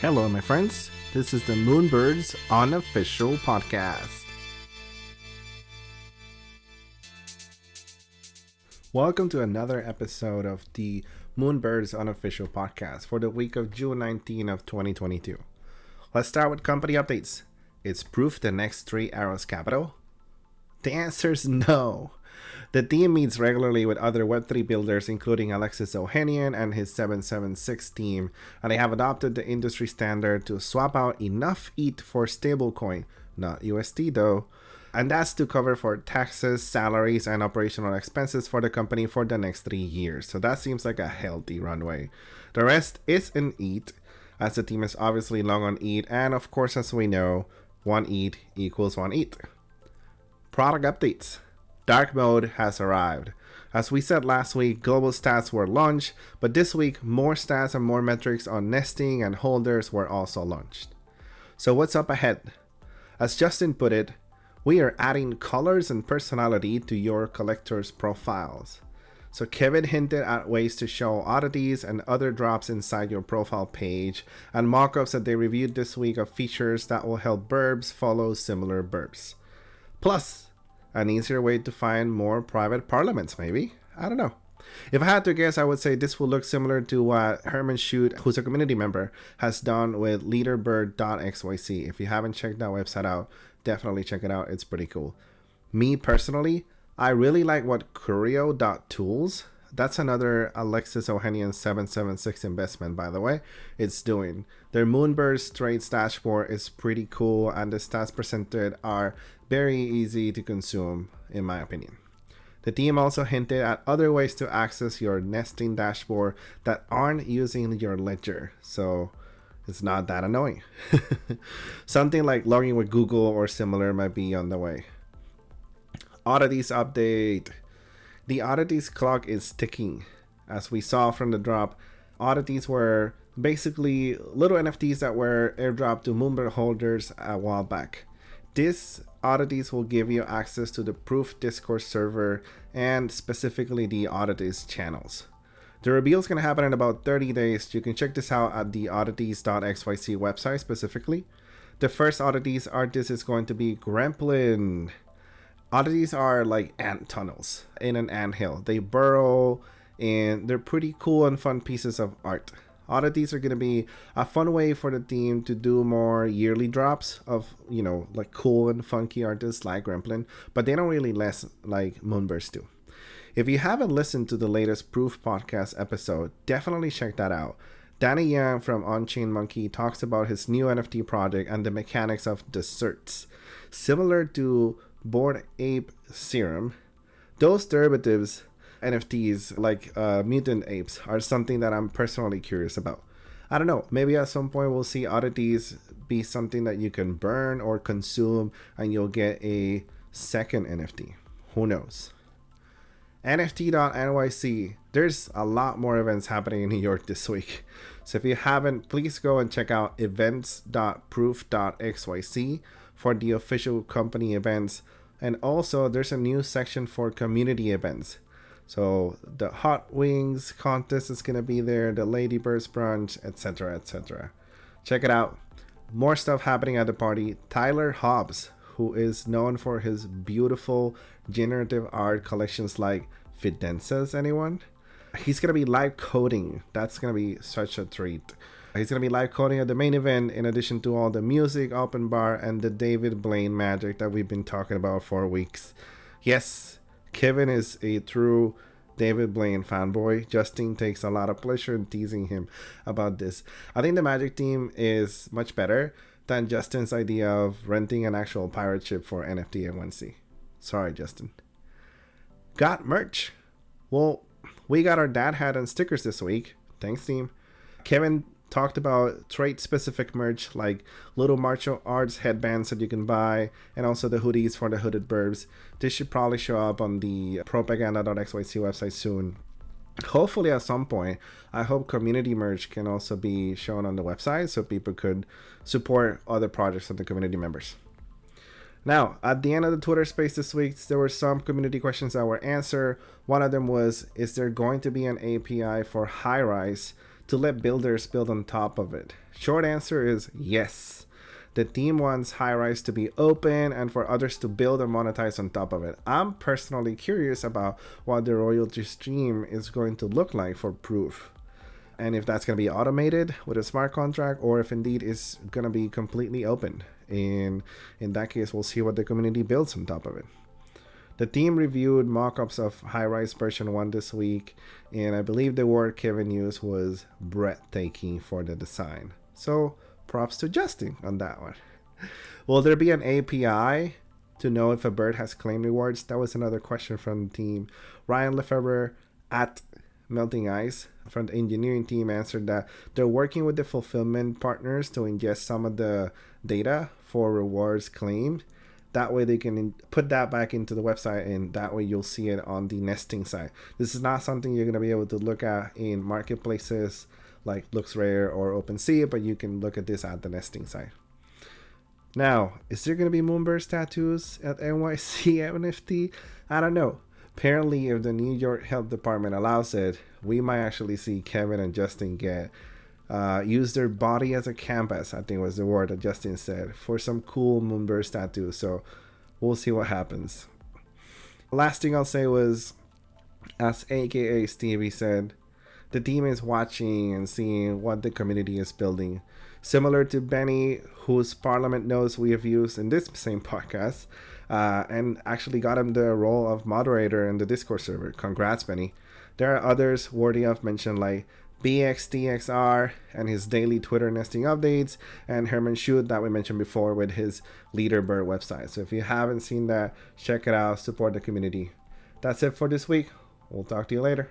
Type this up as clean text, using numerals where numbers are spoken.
Hello, my friends. This is the Moonbirds unofficial podcast. Welcome to another episode of the Moonbirds unofficial podcast for the week of June 19 of 2022. Let's start with company updates. Is Proof the next Three Arrows capital? The answer is no. The team meets regularly with other Web3 builders, including Alexis Ohanian and his 776 team, and they have adopted the industry standard to swap out enough ETH for stablecoin, not USD though, and that's to cover for taxes, salaries, and operational expenses for the company for the next 3 years. So that seems like a healthy runway. The rest is in ETH, as the team is obviously long on ETH, and of course, as we know, 1 ETH equals 1 ETH. Product updates. Dark mode has arrived. As we said last week, global stats were launched, but this week more stats and more metrics on nesting and holders were also launched. So what's up ahead? As Justin put it, we are adding colors and personality to your collector's profiles. So Kevin hinted at ways to show oddities and other drops inside your profile page, and mockups that they reviewed this week of features that will help birbs follow similar birbs. Plus, an easier way to find more private parliaments, maybe? I don't know. If I had to guess, I would say this will look similar to what Herman Schut, who's a community member, has done with leaderbird.xyz. If you haven't checked that website out, definitely check it out. It's pretty cool. Me personally, I really like what curio.tools, that's another Alexis Ohanian 776 investment, by the way, it's doing. Their Moonbirds trades dashboard is pretty cool, and the stats presented are very easy to consume, in my opinion. The team also hinted at other ways to access your nesting dashboard that aren't using your ledger, so it's not that annoying. Something like logging with Google or similar might be on the way. Oddities update. The Oddities clock is ticking. As we saw from the drop, Oddities were basically little NFTs that were airdropped to Moonbird holders a while back. This Oddities will give you access to the Proof Discord server and specifically the Oddities channels. The reveal is going to happen in about 30 days. You can check this out at the oddities.xyz website specifically. The first Oddities artist is going to be Gremplin. Oddities are like ant tunnels in an anthill. They burrow and they're pretty cool and fun pieces of art. Oddities are going to be a fun way for the team to do more yearly drops of, like cool and funky artists like Gremplin, but they don't really less like Moonbirds do. If you haven't listened to the latest Proof podcast episode, definitely check that out. Danny Yang from On-Chain Monkey talks about his new NFT project and the mechanics of desserts. Similar to Bored Ape Serum, those derivatives NFTs like mutant apes are something that I'm personally curious about. I don't know, maybe at some point we'll see oddities be something that you can burn or consume and you'll get a second NFT. Who knows? NFT.nyc, there's a lot more events happening in New York this week. So if you haven't, please go and check out events.proof.xyz for the official company events. And also there's a new section for community events. So the Hot Wings contest is going to be there, the Ladybirds brunch, etc, etc. Check it out. More stuff happening at the party. Tyler Hobbs, who is known for his beautiful generative art collections like Fidenzas, anyone? He's going to be live coding. That's going to be such a treat. He's going to be live coding at the main event in addition to all the music, open bar, and the David Blaine magic that we've been talking about for weeks. Yes, Kevin is a true David Blaine fanboy. Justin takes a lot of pleasure in teasing him about this. I think the Magic team is much better than Justin's idea of renting an actual pirate ship for NFT and 1C. Sorry, Justin. Got merch. Well, we got our dad hat and stickers this week. Thanks, team. Kevin talked about trade-specific merch like little martial arts headbands that you can buy, and also the hoodies for the hooded birbs. This should probably show up on the propaganda.xyz website soon. Hopefully at some point, I hope community merch can also be shown on the website so people could support other projects of the community members. Now, at the end of the Twitter space this week, there were some community questions that were answered. One of them was, is there going to be an API for HighRise to let builders build on top of it? Short answer is yes. The team wants HighRise to be open and for others to build and monetize on top of it. I'm personally curious about what the royalty stream is going to look like for Proof. And if that's going to be automated with a smart contract, or if indeed it's going to be completely open. And in that case, we'll see what the community builds on top of it. The team reviewed mockups of HighRise version 1 this week, and I believe the word Kevin used was breathtaking for the design. So props to Justin on that one. Will there be an API to know if a bird has claim rewards? That was another question from the team. Ryan Lefebvre at Melting Ice from the engineering team answered that they're working with the fulfillment partners to ingest some of the data for rewards claimed. That way they can put that back into the website, and that way you'll see it on the nesting side. This is not something you're going to be able to look at in marketplaces like LooksRare or OpenSea, but you can look at this at the nesting side. Now, is there going to be Moonbirds tattoos at NYC NFT? I don't know. Apparently, if the New York Health Department allows it, we might actually see Kevin and Justin use their body as a canvas, I think was the word that Justin said, for some cool Moonbirds tattoos. So we'll see what happens. Last thing I'll say was, as AKA Stevie said, the team is watching and seeing what the community is building. Similar to Benny, whose Parliament notes we have used in this same podcast, and actually got him the role of moderator in the Discord server. Congrats, Benny. There are others worthy of mention like BXTXR and his daily Twitter nesting updates, and Herman Schut that we mentioned before with his leaderbird website. So if you haven't seen that, check it out, support the community. That's it for this week. We'll talk to you later.